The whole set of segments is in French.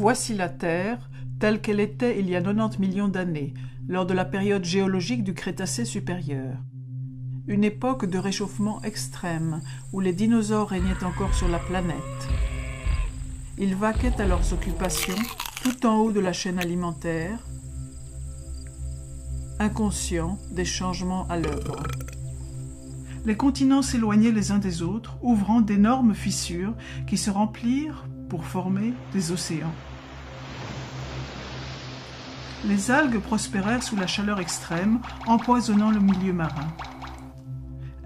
Voici la Terre, telle qu'elle était il y a 90 millions d'années, lors de la période géologique du Crétacé supérieur. Une époque de réchauffement extrême, où les dinosaures régnaient encore sur la planète. Ils vaquaient à leurs occupations, tout en haut de la chaîne alimentaire, inconscients des changements à l'œuvre. Les continents s'éloignaient les uns des autres, ouvrant d'énormes fissures qui se remplirent pour former des océans. Les algues prospérèrent sous la chaleur extrême, empoisonnant le milieu marin.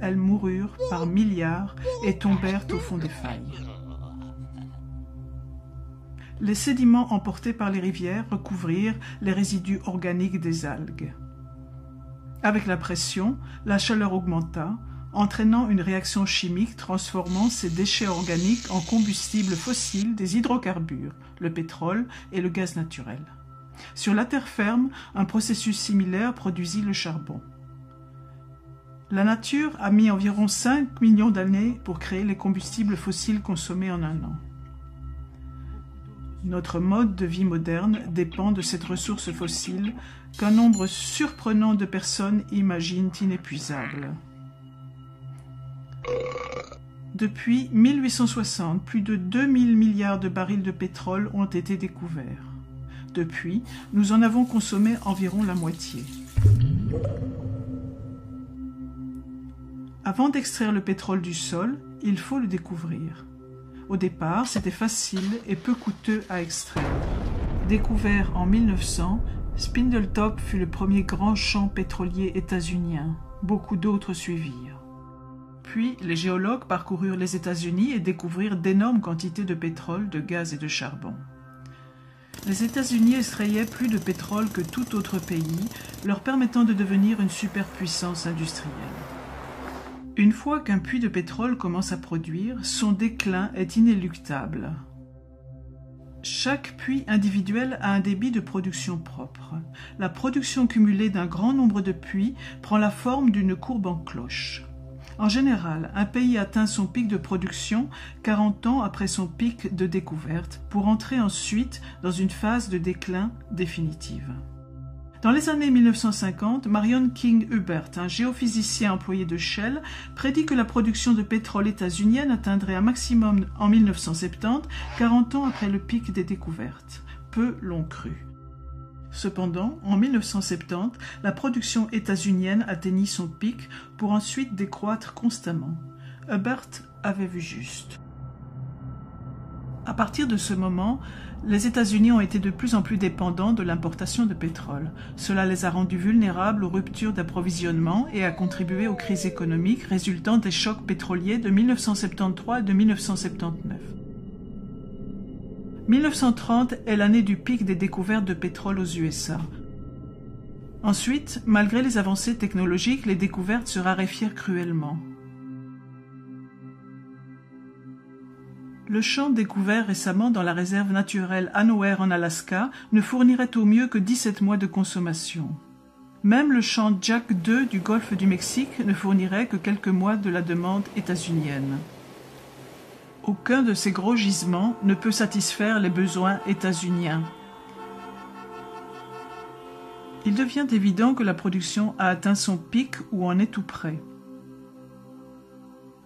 Elles moururent par milliards et tombèrent au fond des failles. Les sédiments emportés par les rivières recouvrirent les résidus organiques des algues. Avec la pression, la chaleur augmenta, entraînant une réaction chimique transformant ces déchets organiques en combustibles fossiles des hydrocarbures, le pétrole et le gaz naturel. Sur la terre ferme, un processus similaire produisit le charbon. La nature a mis environ 5 millions d'années pour créer les combustibles fossiles consommés en un an. Notre mode de vie moderne dépend de cette ressource fossile qu'un nombre surprenant de personnes imaginent inépuisable. Depuis 1860, plus de 2000 milliards de barils de pétrole ont été découverts. Depuis, nous en avons consommé environ la moitié. Avant d'extraire le pétrole du sol, il faut le découvrir. Au départ, c'était facile et peu coûteux à extraire. Découvert en 1900, Spindletop fut le premier grand champ pétrolier états-unien. Beaucoup d'autres suivirent. Puis, les géologues parcoururent les États-Unis et découvrirent d'énormes quantités de pétrole, de gaz et de charbon. Les États-Unis extrayaient plus de pétrole que tout autre pays, leur permettant de devenir une superpuissance industrielle. Une fois qu'un puits de pétrole commence à produire, son déclin est inéluctable. Chaque puits individuel a un débit de production propre. La production cumulée d'un grand nombre de puits prend la forme d'une courbe en cloche. En général, un pays atteint son pic de production 40 ans après son pic de découverte, pour entrer ensuite dans une phase de déclin définitive. Dans les années 1950, Marion King Hubbert, un géophysicien employé de Shell, prédit que la production de pétrole états-unienne atteindrait un maximum en 1970, 40 ans après le pic des découvertes. Peu l'ont cru. Cependant, en 1970, la production états-unienne atteignit son pic pour ensuite décroître constamment. Hubbert avait vu juste. À partir de ce moment, les États-Unis ont été de plus en plus dépendants de l'importation de pétrole. Cela les a rendus vulnérables aux ruptures d'approvisionnement et a contribué aux crises économiques résultant des chocs pétroliers de 1973 et de 1979. 1930 est l'année du pic des découvertes de pétrole aux USA. Ensuite, malgré les avancées technologiques, les découvertes se raréfièrent cruellement. Le champ découvert récemment dans la réserve naturelle Anower en Alaska ne fournirait au mieux que 17 mois de consommation. Même le champ Jack II du golfe du Mexique ne fournirait que quelques mois de la demande états-unienne. Aucun de ces gros gisements ne peut satisfaire les besoins états-uniens. Il devient évident que la production a atteint son pic ou en est tout près.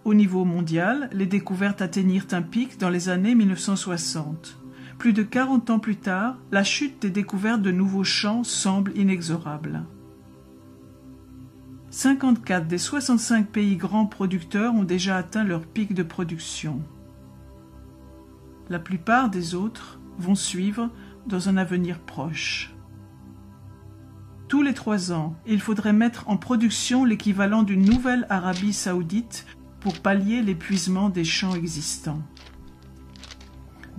Au niveau mondial, les découvertes atteignirent un pic dans les années 1960. Plus de 40 ans plus tard, la chute des découvertes de nouveaux champs semble inexorable. 54 des 65 pays grands producteurs ont déjà atteint leur pic de production. La plupart des autres vont suivre dans un avenir proche. Tous les 3 ans, il faudrait mettre en production l'équivalent d'une nouvelle Arabie saoudite pour pallier l'épuisement des champs existants.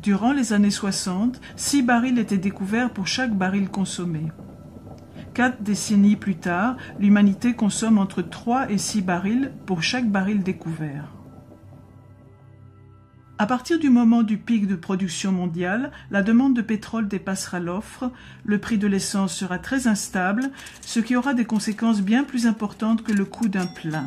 Durant les années 60, 6 barils étaient découverts pour chaque baril consommé. 4 décennies plus tard, l'humanité consomme entre 3 et 6 barils pour chaque baril découvert. À partir du moment du pic de production mondiale, la demande de pétrole dépassera l'offre, le prix de l'essence sera très instable, ce qui aura des conséquences bien plus importantes que le coût d'un plein.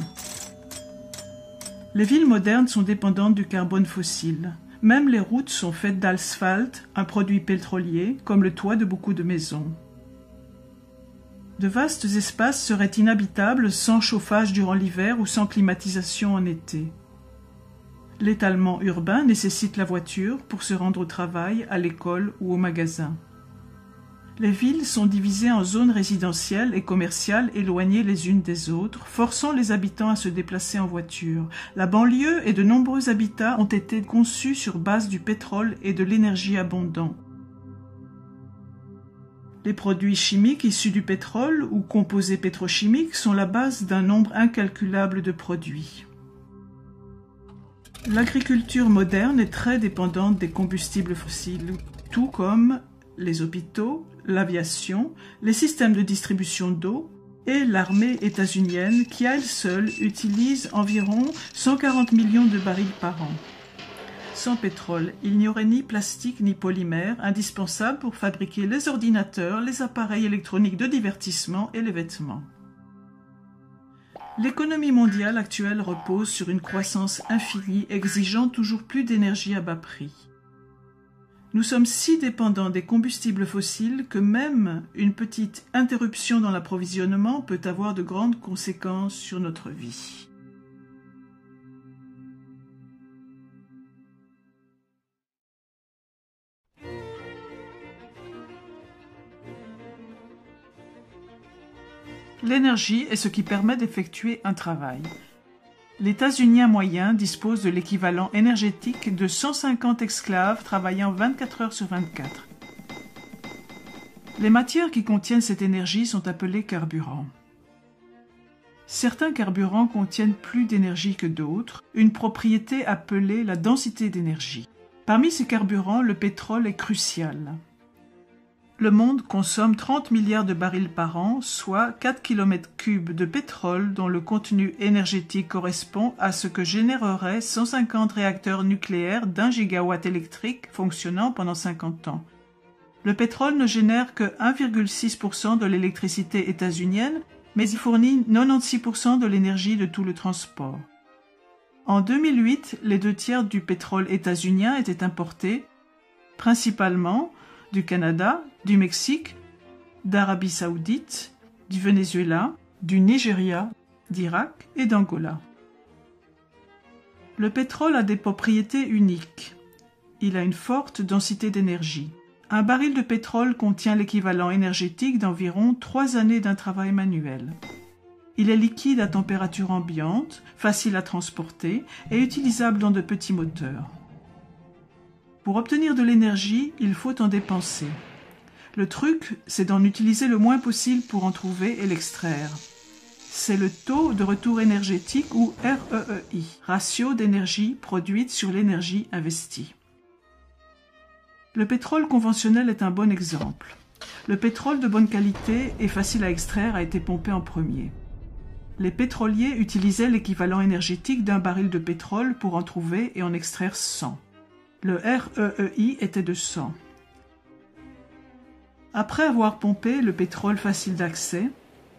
Les villes modernes sont dépendantes du carbone fossile. Même les routes sont faites d'asphalte, un produit pétrolier, comme le toit de beaucoup de maisons. De vastes espaces seraient inhabitables sans chauffage durant l'hiver ou sans climatisation en été. L'étalement urbain nécessite la voiture pour se rendre au travail, à l'école ou au magasin. Les villes sont divisées en zones résidentielles et commerciales éloignées les unes des autres, forçant les habitants à se déplacer en voiture. La banlieue et de nombreux habitats ont été conçus sur base du pétrole et de l'énergie abondante. Les produits chimiques issus du pétrole ou composés pétrochimiques sont la base d'un nombre incalculable de produits. L'agriculture moderne est très dépendante des combustibles fossiles, tout comme les hôpitaux, l'aviation, les systèmes de distribution d'eau et l'armée états-unienne qui, à elle seule, utilise environ 140 millions de barils par an. Sans pétrole, il n'y aurait ni plastique ni polymère indispensables pour fabriquer les ordinateurs, les appareils électroniques de divertissement et les vêtements. L'économie mondiale actuelle repose sur une croissance infinie exigeant toujours plus d'énergie à bas prix. Nous sommes si dépendants des combustibles fossiles que même une petite interruption dans l'approvisionnement peut avoir de grandes conséquences sur notre vie. L'énergie est ce qui permet d'effectuer un travail. L'États-Unien moyen dispose de l'équivalent énergétique de 150 esclaves travaillant 24 heures sur 24. Les matières qui contiennent cette énergie sont appelées carburants. Certains carburants contiennent plus d'énergie que d'autres, une propriété appelée la densité d'énergie. Parmi ces carburants, le pétrole est crucial. Le monde consomme 30 milliards de barils par an, soit 4 km3 de pétrole dont le contenu énergétique correspond à ce que généreraient 150 réacteurs nucléaires d'1 gigawatt électrique fonctionnant pendant 50 ans. Le pétrole ne génère que 1,6% de l'électricité états-unienne, mais il fournit 96% de l'énergie de tout le transport. En 2008, les 2/3 du pétrole états-unien étaient importés, principalement du Canada, du Mexique, d'Arabie saoudite, du Venezuela, du Nigeria, d'Irak et d'Angola. Le pétrole a des propriétés uniques. Il a une forte densité d'énergie. Un baril de pétrole contient l'équivalent énergétique d'environ 3 années d'un travail manuel. Il est liquide à température ambiante, facile à transporter et utilisable dans de petits moteurs. Pour obtenir de l'énergie, il faut en dépenser. Le truc, c'est d'en utiliser le moins possible pour en trouver et l'extraire. C'est le taux de retour énergétique ou REEI, ratio d'énergie produite sur l'énergie investie. Le pétrole conventionnel est un bon exemple. Le pétrole de bonne qualité et facile à extraire a été pompé en premier. Les pétroliers utilisaient l'équivalent énergétique d'un baril de pétrole pour en trouver et en extraire 100. Le REEI était de 100. Après avoir pompé le pétrole facile d'accès,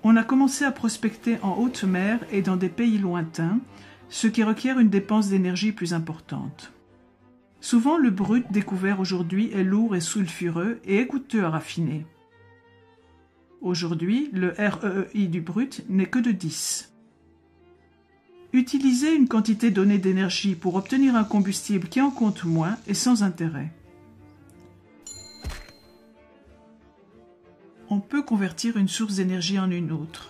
on a commencé à prospecter en haute mer et dans des pays lointains, ce qui requiert une dépense d'énergie plus importante. Souvent, le brut découvert aujourd'hui est lourd et sulfureux et est coûteux à raffiner. Aujourd'hui, le REEI du brut n'est que de 10. Utiliser une quantité donnée d'énergie pour obtenir un combustible qui en compte moins est sans intérêt. On peut convertir une source d'énergie en une autre.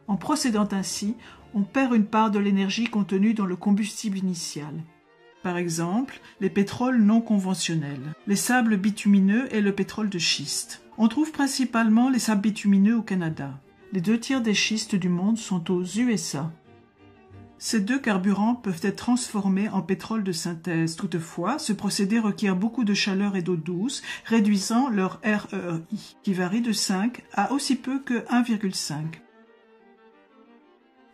En procédant ainsi, on perd une part de l'énergie contenue dans le combustible initial. par exemple les pétroles non conventionnels, les sables bitumineux et le pétrole de schiste. On trouve principalement les sables bitumineux au Canada. Les 2/3 des schistes du monde sont aux USA. Ces deux carburants peuvent être transformés en pétrole de synthèse. Toutefois, ce procédé requiert beaucoup de chaleur et d'eau douce, réduisant leur REEI, qui varie de 5 à aussi peu que 1,5.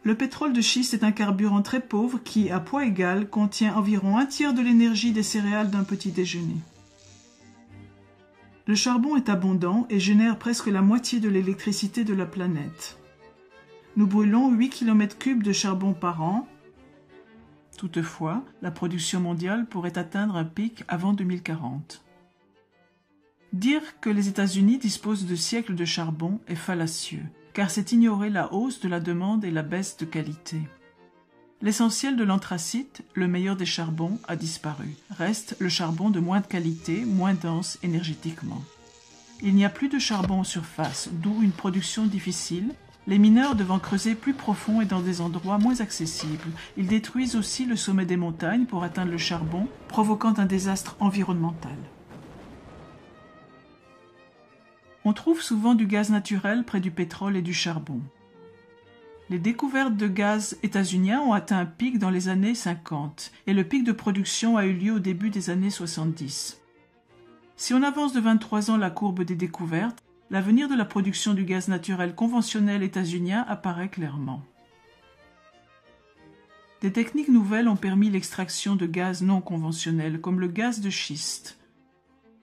Le pétrole de schiste est un carburant très pauvre qui, à poids égal, contient environ 1/3 de l'énergie des céréales d'un petit déjeuner. Le charbon est abondant et génère presque la moitié de l'électricité de la planète. Nous brûlons 8 km3 de charbon par an. Toutefois, la production mondiale pourrait atteindre un pic avant 2040. Dire que les États-Unis disposent de siècles de charbon est fallacieux, car c'est ignorer la hausse de la demande et la baisse de qualité. L'essentiel de l'anthracite, le meilleur des charbons, a disparu. Reste le charbon de moins de qualité, moins dense énergétiquement. Il n'y a plus de charbon en surface, d'où une production difficile, les mineurs devant creuser plus profond et dans des endroits moins accessibles. Ils détruisent aussi le sommet des montagnes pour atteindre le charbon, provoquant un désastre environnemental. On trouve souvent du gaz naturel près du pétrole et du charbon. Les découvertes de gaz états-uniens ont atteint un pic dans les années 50 et le pic de production a eu lieu au début des années 70. Si on avance de 23 ans la courbe des découvertes, l'avenir de la production du gaz naturel conventionnel états-unien apparaît clairement. Des techniques nouvelles ont permis l'extraction de gaz non conventionnels, comme le gaz de schiste,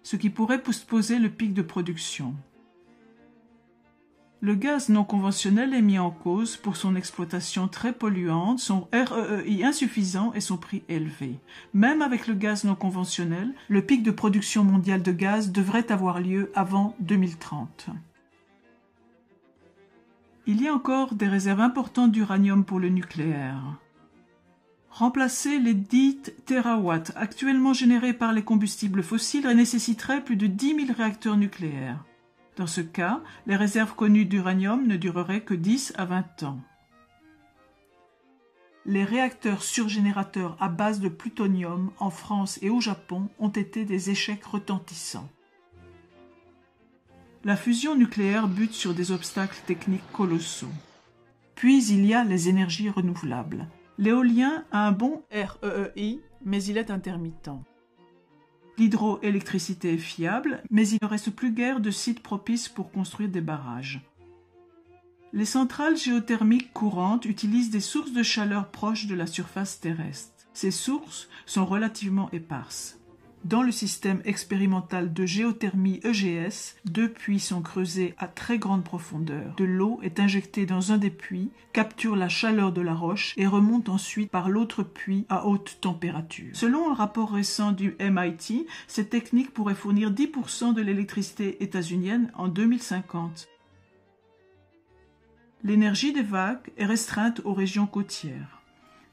ce qui pourrait postposer le pic de production. Le gaz non conventionnel est mis en cause pour son exploitation très polluante, son REEI insuffisant et son prix élevé. Même avec le gaz non conventionnel, le pic de production mondiale de gaz devrait avoir lieu avant 2030. Il y a encore des réserves importantes d'uranium pour le nucléaire. Remplacer les 10 TWh actuellement générés par les combustibles fossiles nécessiterait plus de 10 000 réacteurs nucléaires. Dans ce cas, les réserves connues d'uranium ne dureraient que 10 à 20 ans. Les réacteurs surgénérateurs à base de plutonium en France et au Japon ont été des échecs retentissants. La fusion nucléaire bute sur des obstacles techniques colossaux. Puis il y a les énergies renouvelables. L'éolien a un bon REEI, mais il est intermittent. L'hydroélectricité est fiable, mais il ne reste plus guère de sites propices pour construire des barrages. Les centrales géothermiques courantes utilisent des sources de chaleur proches de la surface terrestre. Ces sources sont relativement éparses. Dans le système expérimental de géothermie EGS, 2 puits sont creusés à très grande profondeur. De l'eau est injectée dans un des puits, capture la chaleur de la roche et remonte ensuite par l'autre puits à haute température. Selon un rapport récent du MIT, cette technique pourrait fournir 10% de l'électricité états-unienne en 2050. L'énergie des vagues est restreinte aux régions côtières.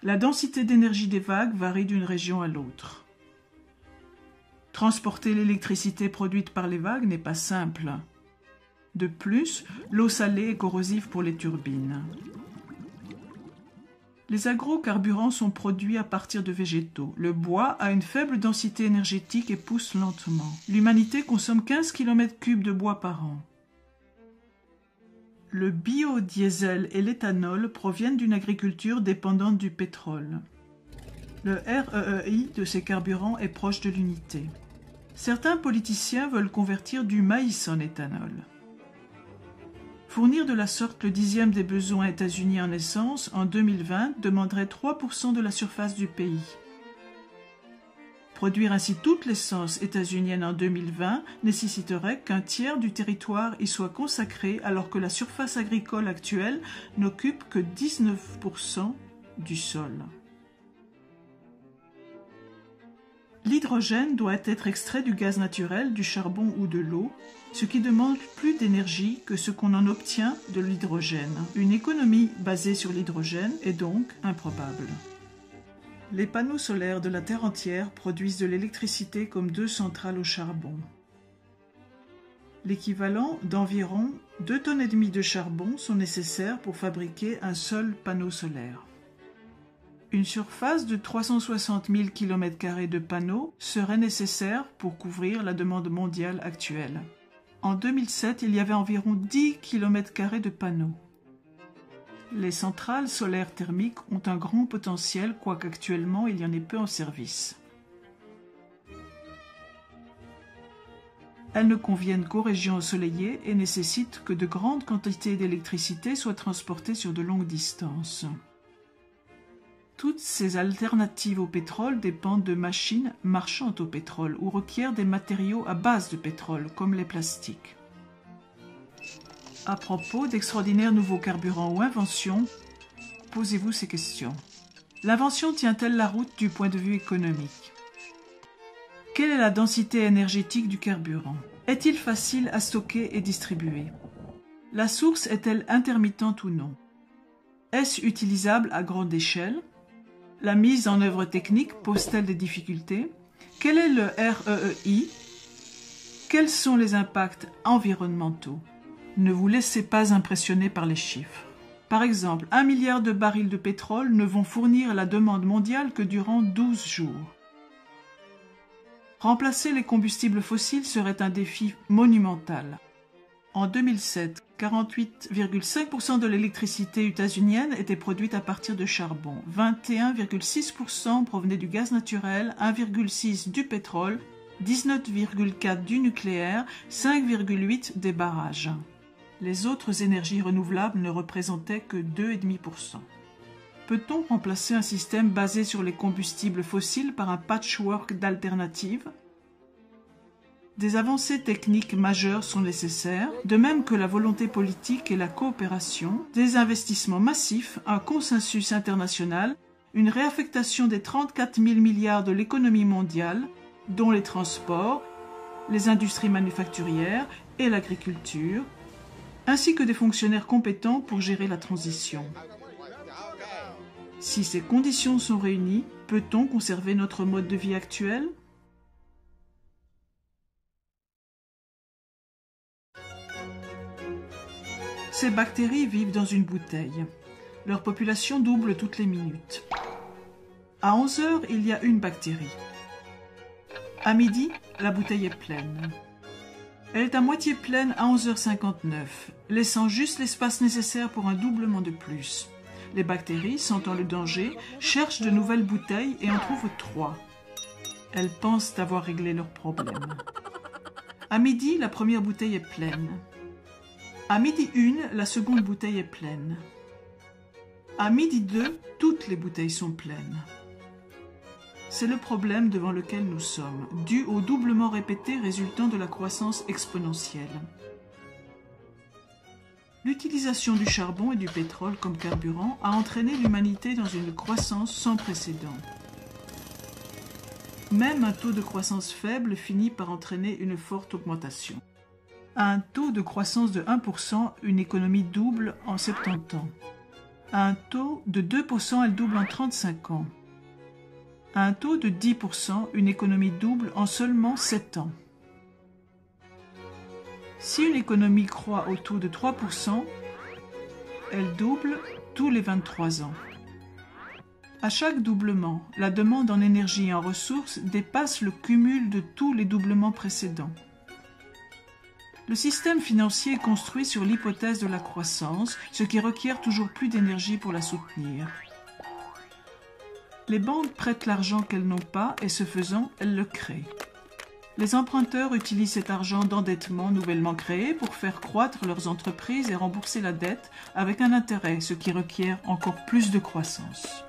La densité d'énergie des vagues varie d'une région à l'autre. Transporter l'électricité produite par les vagues n'est pas simple. De plus, l'eau salée est corrosive pour les turbines. Les agrocarburants sont produits à partir de végétaux. Le bois a une faible densité énergétique et pousse lentement. L'humanité consomme 15 km3 de bois par an. Le biodiesel et l'éthanol proviennent d'une agriculture dépendante du pétrole. Le REEI de ces carburants est proche de l'unité. Certains politiciens veulent convertir du maïs en éthanol. Fournir de la sorte le 10e des besoins états-uniens en essence en 2020 demanderait 3% de la surface du pays. Produire ainsi toute l'essence états-unienne en 2020 nécessiterait qu'un tiers du territoire y soit consacré alors que la surface agricole actuelle n'occupe que 19% du sol. L'hydrogène doit être extrait du gaz naturel, du charbon ou de l'eau, ce qui demande plus d'énergie que ce qu'on en obtient de l'hydrogène. Une économie basée sur l'hydrogène est donc improbable. Les panneaux solaires de la Terre entière produisent de l'électricité comme 2 centrales au charbon. L'équivalent d'environ 2,5 tonnes de charbon sont nécessaires pour fabriquer un seul panneau solaire. Une surface de 360 000 km² de panneaux serait nécessaire pour couvrir la demande mondiale actuelle. En 2007, il y avait environ 10 km² de panneaux. Les centrales solaires thermiques ont un grand potentiel, quoique actuellement il y en ait peu en service. Elles ne conviennent qu'aux régions ensoleillées et nécessitent que de grandes quantités d'électricité soient transportées sur de longues distances. Toutes ces alternatives au pétrole dépendent de machines marchandes au pétrole ou requièrent des matériaux à base de pétrole, comme les plastiques. À propos d'extraordinaires nouveaux carburants ou inventions, posez-vous ces questions. L'invention tient-elle la route du point de vue économique? Quelle est la densité énergétique du carburant? Est-il facile à stocker et distribuer? La source est-elle intermittente ou non? Est-ce utilisable à grande échelle? La mise en œuvre technique pose-t-elle des difficultés? Quel est le REEI? Quels sont les impacts environnementaux? Ne vous laissez pas impressionner par les chiffres. Par exemple, 1 milliard de barils de pétrole ne vont fournir la demande mondiale que durant 12 jours. Remplacer les combustibles fossiles serait un défi monumental. En 2007, 48,5% de l'électricité états-unienne était produite à partir de charbon, 21,6% provenait du gaz naturel, 1,6% du pétrole, 19,4% du nucléaire, 5,8% des barrages. Les autres énergies renouvelables ne représentaient que 2,5%. Peut-on remplacer un système basé sur les combustibles fossiles par un patchwork d'alternatives? Des avancées techniques majeures sont nécessaires, de même que la volonté politique et la coopération, des investissements massifs, un consensus international, une réaffectation des 34 000 milliards de l'économie mondiale, dont les transports, les industries manufacturières et l'agriculture, ainsi que des fonctionnaires compétents pour gérer la transition. Si ces conditions sont réunies, peut-on conserver notre mode de vie actuel? Ces bactéries vivent dans une bouteille. Leur population double toutes les minutes. À 11 heures, il y a une bactérie. À midi, la bouteille est pleine. Elle est à moitié pleine à 11h59, laissant juste l'espace nécessaire pour un doublement de plus. Les bactéries, sentant le danger, cherchent de nouvelles bouteilles et en trouvent 3. Elles pensent avoir réglé leur problème. À midi, la première bouteille est pleine. À midi 1, la seconde bouteille est pleine. À midi 2, toutes les bouteilles sont pleines. C'est le problème devant lequel nous sommes, dû au doublement répété résultant de la croissance exponentielle. L'utilisation du charbon et du pétrole comme carburant a entraîné l'humanité dans une croissance sans précédent. Même un taux de croissance faible finit par entraîner une forte augmentation. À un taux de croissance de 1%, une économie double en 70 ans. À un taux de 2%, elle double en 35 ans. À un taux de 10%, une économie double en seulement 7 ans. Si une économie croît au taux de 3%, elle double tous les 23 ans. À chaque doublement, la demande en énergie et en ressources dépasse le cumul de tous les doublements précédents. Le système financier est construit sur l'hypothèse de la croissance, ce qui requiert toujours plus d'énergie pour la soutenir. Les banques prêtent l'argent qu'elles n'ont pas et ce faisant, elles le créent. Les emprunteurs utilisent cet argent d'endettement nouvellement créé pour faire croître leurs entreprises et rembourser la dette avec un intérêt, ce qui requiert encore plus de croissance.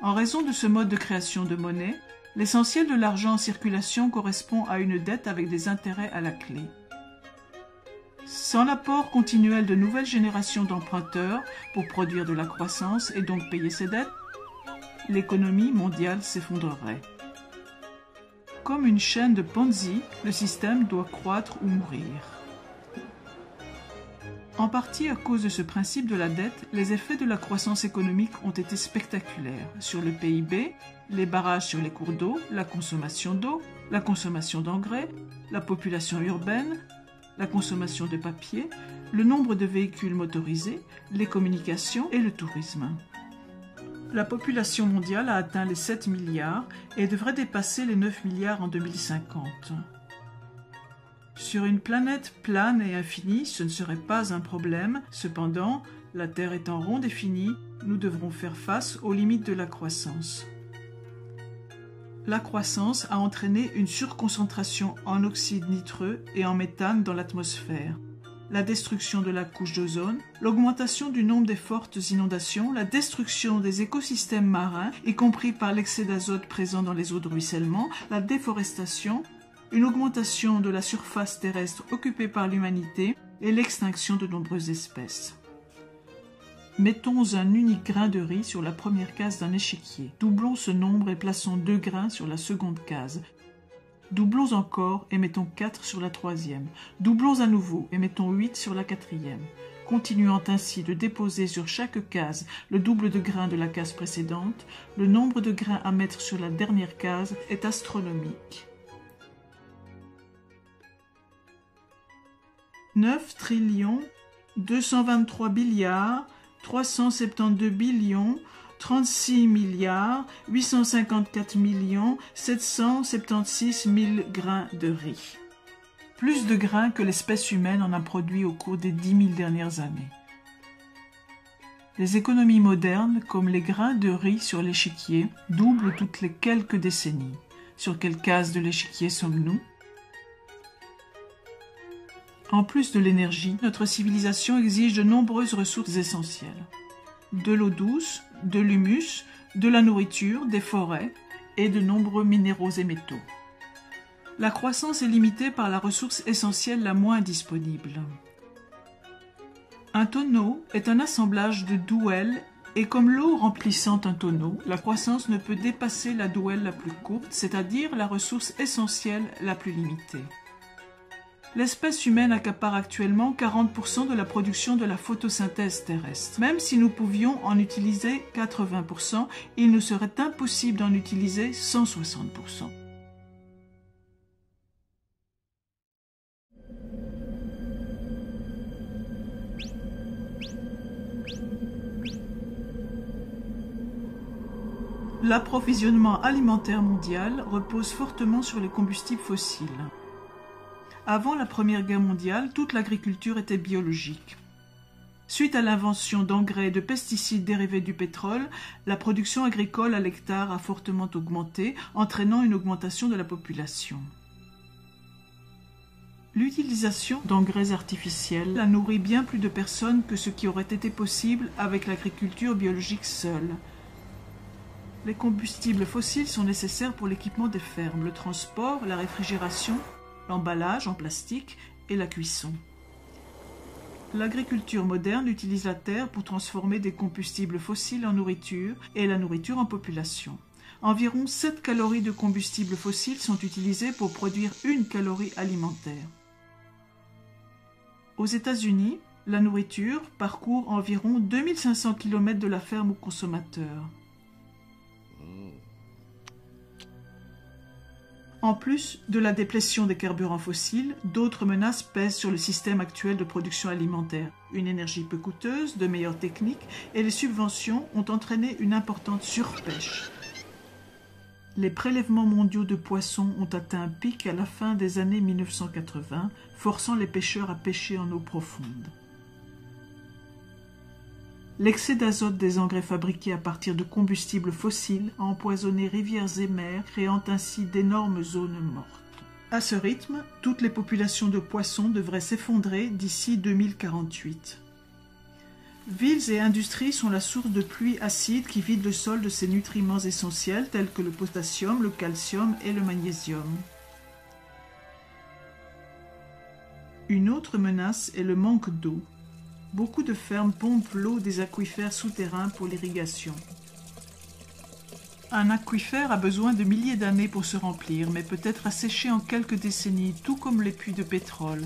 En raison de ce mode de création de monnaie, l'essentiel de l'argent en circulation correspond à une dette avec des intérêts à la clé. Sans l'apport continuel de nouvelles générations d'emprunteurs pour produire de la croissance et donc payer ses dettes, l'économie mondiale s'effondrerait. Comme une chaîne de Ponzi, le système doit croître ou mourir. En partie à cause de ce principe de la dette, les effets de la croissance économique ont été spectaculaires sur le PIB, les barrages sur les cours d'eau, la consommation d'engrais, la population urbaine, la consommation de papier, le nombre de véhicules motorisés, les communications et le tourisme. La population mondiale a atteint les 7 milliards et devrait dépasser les 9 milliards en 2050. Sur une planète plane et infinie, ce ne serait pas un problème. Cependant, la Terre étant ronde et finie, nous devrons faire face aux limites de la croissance. La croissance a entraîné une surconcentration en oxyde nitreux et en méthane dans l'atmosphère, la destruction de la couche d'ozone, l'augmentation du nombre des fortes inondations, la destruction des écosystèmes marins, y compris par l'excès d'azote présent dans les eaux de ruissellement, la déforestation, une augmentation de la surface terrestre occupée par l'humanité et l'extinction de nombreuses espèces. Mettons un unique grain de riz sur la première case d'un échiquier. Doublons ce nombre et plaçons 2 grains sur la seconde case. Doublons encore et mettons 4 sur la troisième. Doublons à nouveau et mettons 8 sur la quatrième. Continuant ainsi de déposer sur chaque case le double de grains de la case précédente, le nombre de grains à mettre sur la dernière case est astronomique. 9 trillions, 223 billiards, 372 billions, 36 milliards, 854 millions, 776 000 grains de riz. Plus de grains que l'espèce humaine en a produit au cours des 10 000 dernières années. Les économies modernes, comme les grains de riz sur l'échiquier, doublent toutes les quelques décennies. Sur quelle case de l'échiquier sommes-nous ? En plus de l'énergie, notre civilisation exige de nombreuses ressources essentielles. De l'eau douce, de l'humus, de la nourriture, des forêts et de nombreux minéraux et métaux. La croissance est limitée par la ressource essentielle la moins disponible. Un tonneau est un assemblage de douelles et comme l'eau remplissant un tonneau, la croissance ne peut dépasser la douelle la plus courte, c'est-à-dire la ressource essentielle la plus limitée. L'espèce humaine accapare actuellement 40% de la production de la photosynthèse terrestre. Même si nous pouvions en utiliser 80%, il nous serait impossible d'en utiliser 160%. L'approvisionnement alimentaire mondial repose fortement sur les combustibles fossiles. Avant la Première Guerre mondiale, toute l'agriculture était biologique. Suite à l'invention d'engrais et de pesticides dérivés du pétrole, la production agricole à l'hectare a fortement augmenté, entraînant une augmentation de la population. L'utilisation d'engrais artificiels a nourri bien plus de personnes que ce qui aurait été possible avec l'agriculture biologique seule. Les combustibles fossiles sont nécessaires pour l'équipement des fermes, le transport, la réfrigération, l'emballage en plastique et la cuisson. L'agriculture moderne utilise la terre pour transformer des combustibles fossiles en nourriture et la nourriture en population. Environ 7 calories de combustibles fossiles sont utilisées pour produire 1 calorie alimentaire. Aux États-Unis, la nourriture parcourt environ 2500 km de la ferme au consommateur. En plus de la déplétion des carburants fossiles, d'autres menaces pèsent sur le système actuel de production alimentaire. Une énergie peu coûteuse, de meilleures techniques et les subventions ont entraîné une importante surpêche. Les prélèvements mondiaux de poissons ont atteint un pic à la fin des années 1980, forçant les pêcheurs à pêcher en eau profonde. L'excès d'azote des engrais fabriqués à partir de combustibles fossiles a empoisonné rivières et mers, créant ainsi d'énormes zones mortes. À ce rythme, toutes les populations de poissons devraient s'effondrer d'ici 2048. Villes et industries sont la source de pluies acides qui vident le sol de ses nutriments essentiels tels que le potassium, le calcium et le magnésium. Une autre menace est le manque d'eau. Beaucoup de fermes pompent l'eau des aquifères souterrains pour l'irrigation. Un aquifère a besoin de milliers d'années pour se remplir, mais peut être asséché en quelques décennies, tout comme les puits de pétrole.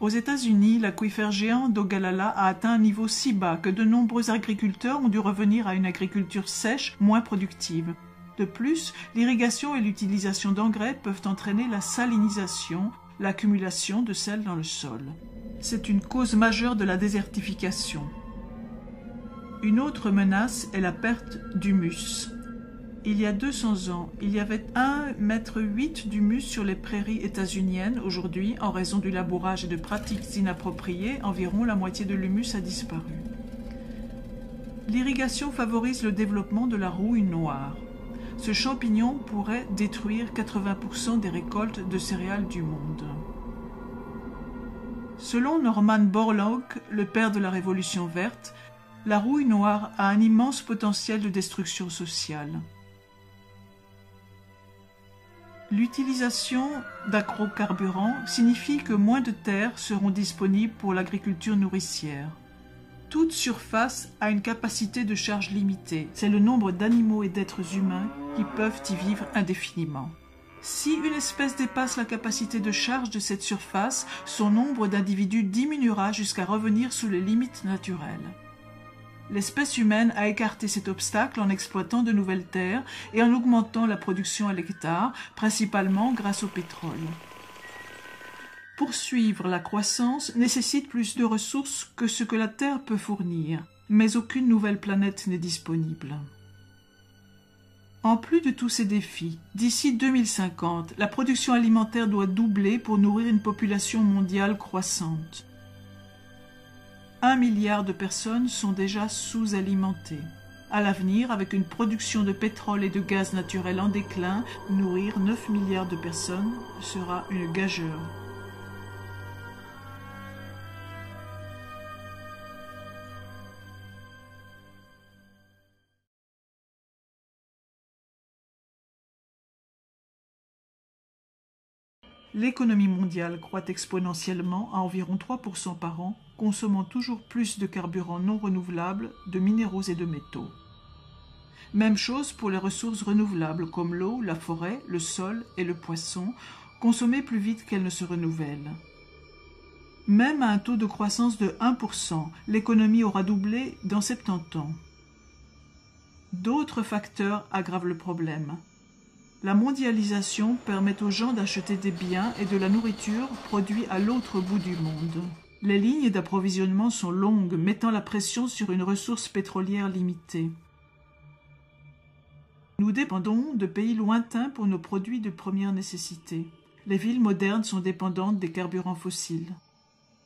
Aux États-Unis, l'aquifère géant d'Ogallala a atteint un niveau si bas que de nombreux agriculteurs ont dû revenir à une agriculture sèche, moins productive. De plus, l'irrigation et l'utilisation d'engrais peuvent entraîner la salinisation, l'accumulation de sel dans le sol. C'est une cause majeure de la désertification. Une autre menace est la perte d'humus. Il y a 200 ans, il y avait 1,8 m d'humus sur les prairies états-uniennes. Aujourd'hui, en raison du labourage et de pratiques inappropriées, environ la moitié de l'humus a disparu. L'irrigation favorise le développement de la rouille noire. Ce champignon pourrait détruire 80% des récoltes de céréales du monde. Selon Norman Borlaug, le père de la Révolution verte, la rouille noire a un immense potentiel de destruction sociale. L'utilisation d'agrocarburants signifie que moins de terres seront disponibles pour l'agriculture nourricière. Toute surface a une capacité de charge limitée. C'est le nombre d'animaux et d'êtres humains qui peuvent y vivre indéfiniment. Si une espèce dépasse la capacité de charge de cette surface, son nombre d'individus diminuera jusqu'à revenir sous les limites naturelles. L'espèce humaine a écarté cet obstacle en exploitant de nouvelles terres et en augmentant la production à l'hectare, principalement grâce au pétrole. Poursuivre la croissance nécessite plus de ressources que ce que la Terre peut fournir, mais aucune nouvelle planète n'est disponible. En plus de tous ces défis, d'ici 2050, la production alimentaire doit doubler pour nourrir une population mondiale croissante. 1 milliard de personnes sont déjà sous-alimentées. À l'avenir, avec une production de pétrole et de gaz naturel en déclin, nourrir 9 milliards de personnes sera une gageure. L'économie mondiale croît exponentiellement à environ 3% par an, consommant toujours plus de carburants non renouvelables, de minéraux et de métaux. Même chose pour les ressources renouvelables comme l'eau, la forêt, le sol et le poisson, consommées plus vite qu'elles ne se renouvellent. Même à un taux de croissance de 1%, l'économie aura doublé dans 70 ans. D'autres facteurs aggravent le problème. La mondialisation permet aux gens d'acheter des biens et de la nourriture produits à l'autre bout du monde. Les lignes d'approvisionnement sont longues, mettant la pression sur une ressource pétrolière limitée. Nous dépendons de pays lointains pour nos produits de première nécessité. Les villes modernes sont dépendantes des carburants fossiles.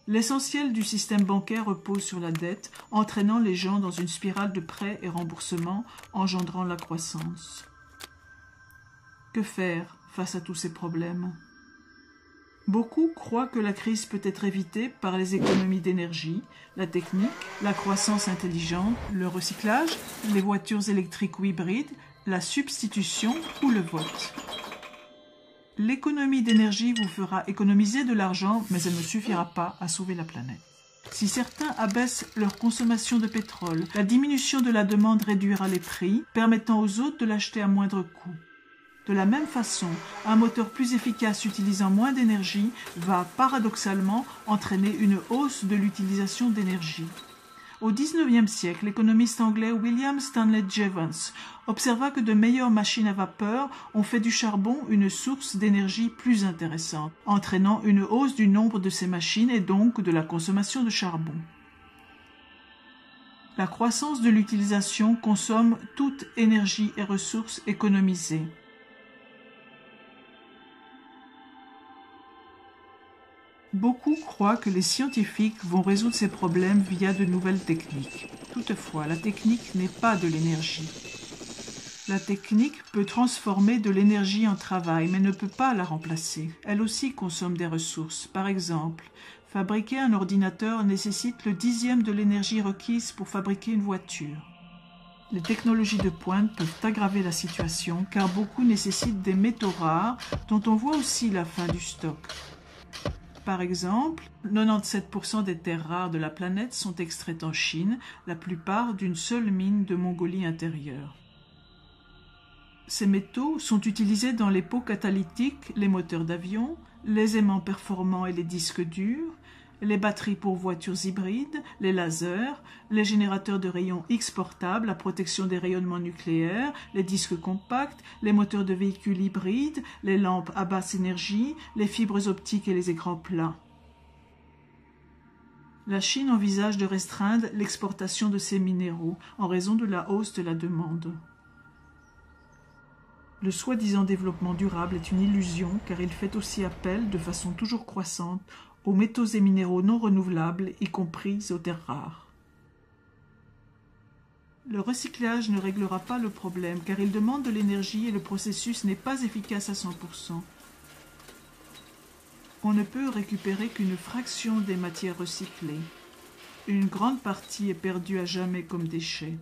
L'essentiel du système bancaire repose sur la dette, entraînant les gens dans une spirale de prêts et remboursements, engendrant la croissance. Que faire face à tous ces problèmes? Beaucoup croient que la crise peut être évitée par les économies d'énergie, la technique, la croissance intelligente, le recyclage, les voitures électriques ou hybrides, la substitution ou le vote. L'économie d'énergie vous fera économiser de l'argent, mais elle ne suffira pas à sauver la planète. Si certains abaissent leur consommation de pétrole, la diminution de la demande réduira les prix, permettant aux autres de l'acheter à moindre coût. De la même façon, un moteur plus efficace utilisant moins d'énergie va paradoxalement entraîner une hausse de l'utilisation d'énergie. Au XIXe siècle, l'économiste anglais William Stanley Jevons observa que de meilleures machines à vapeur ont fait du charbon une source d'énergie plus intéressante, entraînant une hausse du nombre de ces machines et donc de la consommation de charbon. La croissance de l'utilisation consomme toute énergie et ressources économisées. Beaucoup croient que les scientifiques vont résoudre ces problèmes via de nouvelles techniques. Toutefois, la technique n'est pas de l'énergie. La technique peut transformer de l'énergie en travail, mais ne peut pas la remplacer. Elle aussi consomme des ressources. Par exemple, fabriquer un ordinateur nécessite le 10e de l'énergie requise pour fabriquer une voiture. Les technologies de pointe peuvent aggraver la situation, car beaucoup nécessitent des métaux rares, dont on voit aussi la fin du stock. Par exemple, 97% des terres rares de la planète sont extraites en Chine, la plupart d'une seule mine de Mongolie intérieure. Ces métaux sont utilisés dans les pots catalytiques, les moteurs d'avion, les aimants performants et les disques durs, les batteries pour voitures hybrides, les lasers, les générateurs de rayons X portables à protection des rayonnements nucléaires, les disques compacts, les moteurs de véhicules hybrides, les lampes à basse énergie, les fibres optiques et les écrans plats. La Chine envisage de restreindre l'exportation de ces minéraux en raison de la hausse de la demande. Le soi-disant développement durable est une illusion car il fait aussi appel, de façon toujours croissante, aux métaux et minéraux non renouvelables, y compris aux terres rares. Le recyclage ne réglera pas le problème car il demande de l'énergie et le processus n'est pas efficace à 100%. On ne peut récupérer qu'une fraction des matières recyclées. Une grande partie est perdue à jamais comme déchet.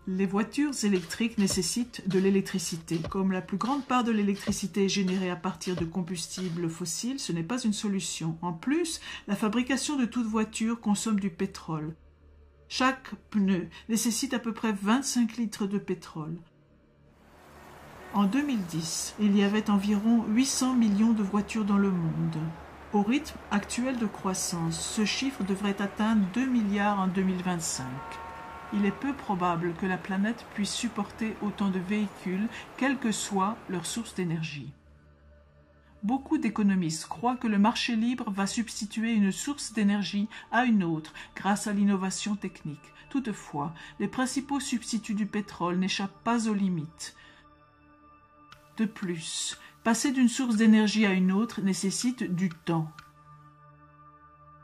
Les voitures électriques nécessitent de l'électricité. Comme la plus grande part de l'électricité est générée à partir de combustibles fossiles, ce n'est pas une solution. En plus, la fabrication de toute voiture consomme du pétrole. Chaque pneu nécessite à peu près 25 litres de pétrole. En 2010, il y avait environ 800 millions de voitures dans le monde. Au rythme actuel de croissance, ce chiffre devrait atteindre 2 milliards en 2025. Il est peu probable que la planète puisse supporter autant de véhicules, quelle que soit leur source d'énergie. Beaucoup d'économistes croient que le marché libre va substituer une source d'énergie à une autre grâce à l'innovation technique. Toutefois, les principaux substituts du pétrole n'échappent pas aux limites. De plus, passer d'une source d'énergie à une autre nécessite du temps.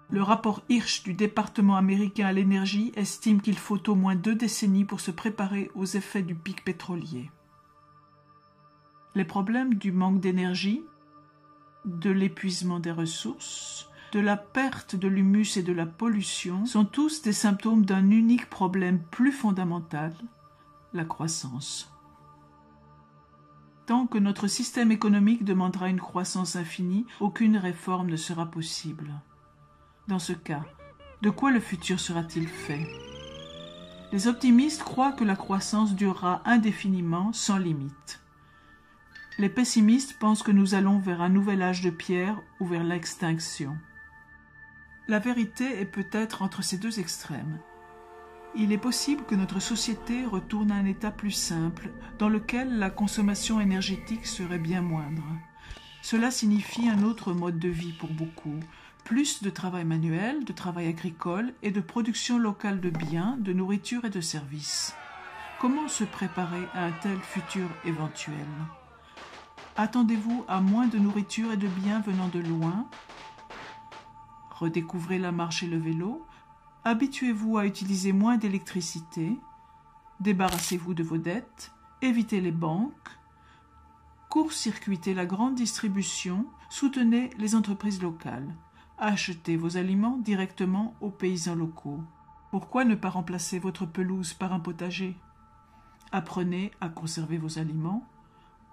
Le rapport Hirsch du département américain à l'énergie estime qu'il faut au moins 2 décennies pour se préparer aux effets du pic pétrolier. Les problèmes du manque d'énergie, de l'épuisement des ressources, de la perte de l'humus et de la pollution sont tous des symptômes d'un unique problème plus fondamental, la croissance. Tant que notre système économique demandera une croissance infinie, aucune réforme ne sera possible. Dans ce cas, de quoi le futur sera-t-il fait? Les optimistes croient que la croissance durera indéfiniment, sans limite. Les pessimistes pensent que nous allons vers un nouvel âge de pierre ou vers l'extinction. La vérité est peut-être entre ces deux extrêmes. Il est possible que notre société retourne à un état plus simple, dans lequel la consommation énergétique serait bien moindre. Cela signifie un autre mode de vie pour beaucoup, plus de travail manuel, de travail agricole et de production locale de biens, de nourriture et de services. Comment se préparer à un tel futur éventuel? Attendez-vous à moins de nourriture et de biens venant de loin? Redécouvrez la marche et le vélo? Habituez-vous à utiliser moins d'électricité, débarrassez-vous de vos dettes, évitez les banques, court-circuitez la grande distribution, soutenez les entreprises locales, achetez vos aliments directement aux paysans locaux. Pourquoi ne pas remplacer votre pelouse par un potager? Apprenez à conserver vos aliments,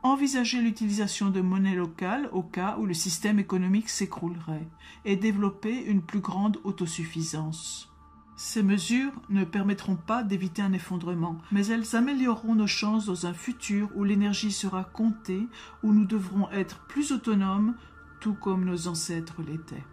envisagez l'utilisation de monnaie locale au cas où le système économique s'écroulerait et développez une plus grande autosuffisance. Ces mesures ne permettront pas d'éviter un effondrement, mais elles amélioreront nos chances dans un futur où l'énergie sera comptée, où nous devrons être plus autonomes, tout comme nos ancêtres l'étaient.